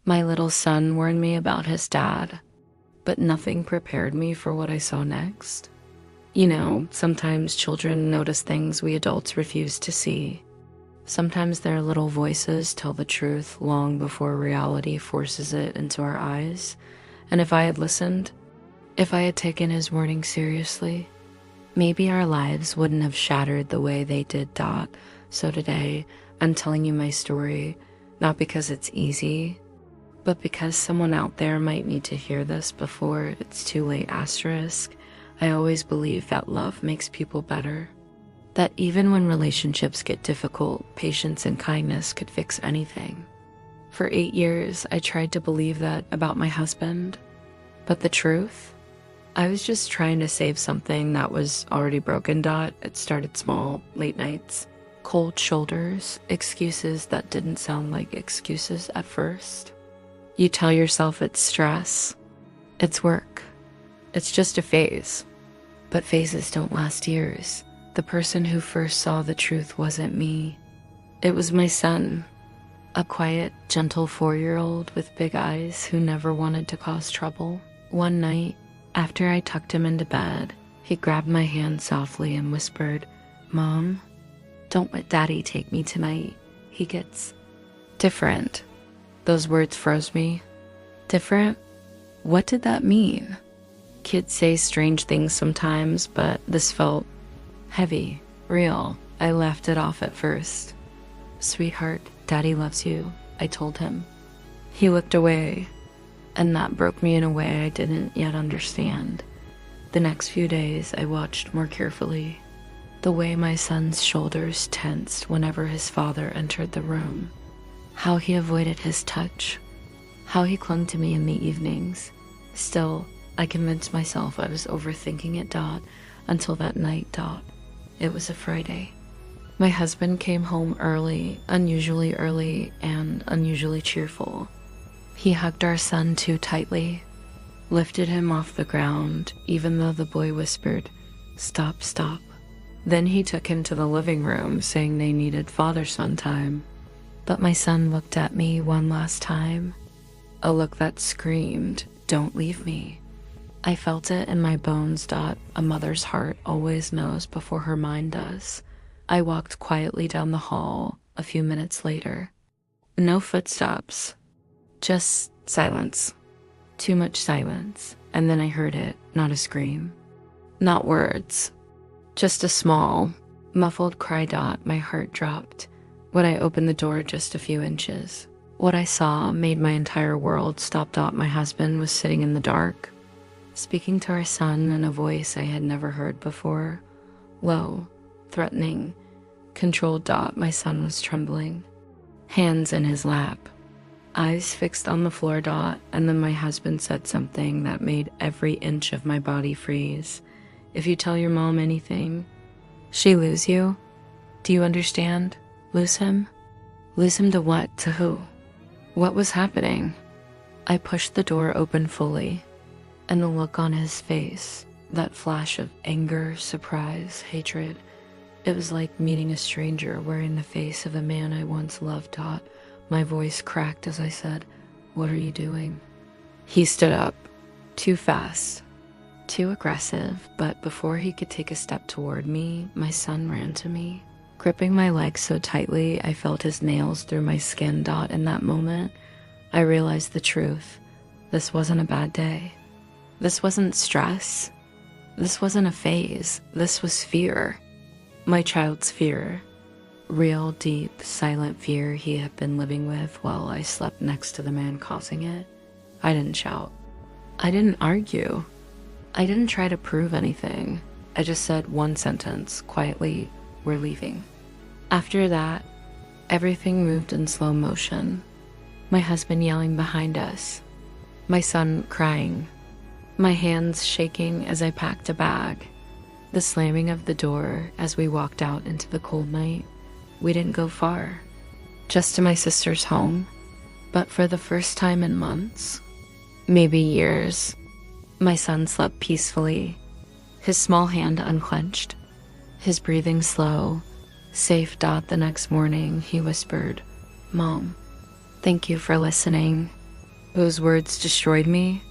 My little son warned me about his dad, but nothing prepared me for what I saw next. You know, sometimes children notice things we adults refuse to see. Sometimes their little voices tell the truth long before reality forces it into our eyes. And if I had listened, if I had taken his warning seriously, maybe our lives wouldn't have shattered the way they did. So today, I'm telling you my story, not because it's easy, but because someone out there might need to hear this before it's too late. I always believe that love makes people better. That even when relationships get difficult, patience and kindness could fix anything. For 8 years, I tried to believe that about my husband. But the truth? I was just trying to save something that was already broken. It started small, late nights, cold shoulders, excuses that didn't sound like excuses at first. You tell yourself it's stress, it's work, it's just a phase. But phases don't last years. The person who first saw the truth wasn't me. It was my son, a quiet, gentle 4-year-old with big eyes who never wanted to cause trouble. One night, after I tucked him into bed, he grabbed my hand softly and whispered, "Mom, don't let Daddy take me tonight. He gets different." Those words froze me. Different? What did that mean? Kids say strange things sometimes, but this felt heavy, real. I laughed it off at first. "Sweetheart, Daddy loves you," I told him. He looked away, and that broke me in a way I didn't yet understand. The next few days, I watched more carefully. The way my son's shoulders tensed whenever his father entered the room. How he avoided his touch. How he clung to me in the evenings. Still, I convinced myself I was overthinking it. Until that night. It was a Friday. My husband came home early, unusually early, and unusually cheerful. He hugged our son too tightly, lifted him off the ground, even though the boy whispered, "Stop, stop." Then he took him to the living room, saying they needed father-son time. But my son looked at me one last time, a look that screamed, "Don't leave me." I felt it in my bones. A mother's heart always knows before her mind does. I walked quietly down the hall a few minutes later. No footsteps, just silence. Too much silence. And then I heard it, not a scream, not words, just a small, muffled cry. My heart dropped when I opened the door just a few inches. What I saw made my entire world stop. My husband was sitting in the dark, speaking to our son in a voice I had never heard before. Low, threatening, controlled. My son was trembling, hands in his lap, eyes fixed on the floor. And then my husband said something that made every inch of my body freeze. "If you tell your mom anything, she lose you. Do you understand? Lose him?" Lose him to what? To who? What was happening? I pushed the door open fully, and the look on his face, that flash of anger, surprise, hatred, it was like meeting a stranger wearing the face of a man I once loved. My voice cracked as I said, "What are you doing?" He stood up, too fast, too aggressive, but before he could take a step toward me, my son ran to me, gripping my legs so tightly I felt his nails through my skin. In that moment, I realized the truth. This wasn't a bad day. This wasn't stress. This wasn't a phase. This was fear. My child's fear. Real, deep, silent fear he had been living with while I slept next to the man causing it. I didn't shout. I didn't argue. I didn't try to prove anything. I just said one sentence, quietly, "We're leaving." After that, everything moved in slow motion. My husband yelling behind us. My son crying. My hands shaking as I packed a bag. The slamming of the door as we walked out into the cold night. We didn't go far, just to my sister's home. But for the first time in months, maybe years, my son slept peacefully, his small hand unclenched, his breathing slow, safe. The next morning, he whispered, "Mom, thank you for listening. Those words destroyed me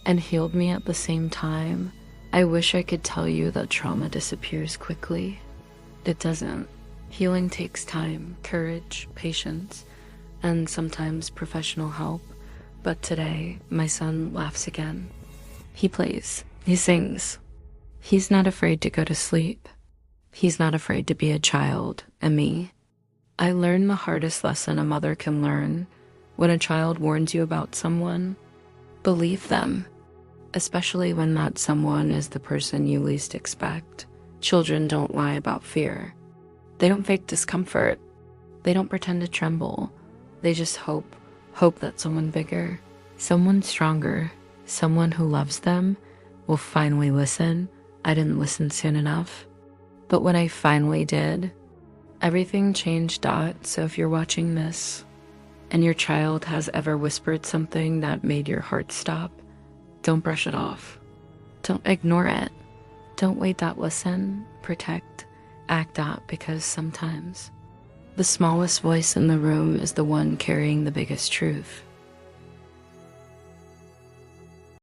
and healed me at the same time. I wish I could tell you that trauma disappears quickly. It doesn't. Healing takes time, courage, patience, and sometimes professional help. But today, my son laughs again. He plays, he sings. He's not afraid to go to sleep. He's not afraid to be a child, and me. I learned the hardest lesson a mother can learn. When a child warns you about someone, believe them, especially when that someone is the person you least expect. Children don't lie about fear. They don't fake discomfort. They don't pretend to tremble. They just hope that someone bigger, someone stronger, someone who loves them will finally listen. I didn't listen soon enough. But when I finally did, everything changed. So if you're watching this and your child has ever whispered something that made your heart stop, don't brush it off. Don't ignore it. Don't wait. Listen, protect, act out, because sometimes the smallest voice in the room is the one carrying the biggest truth.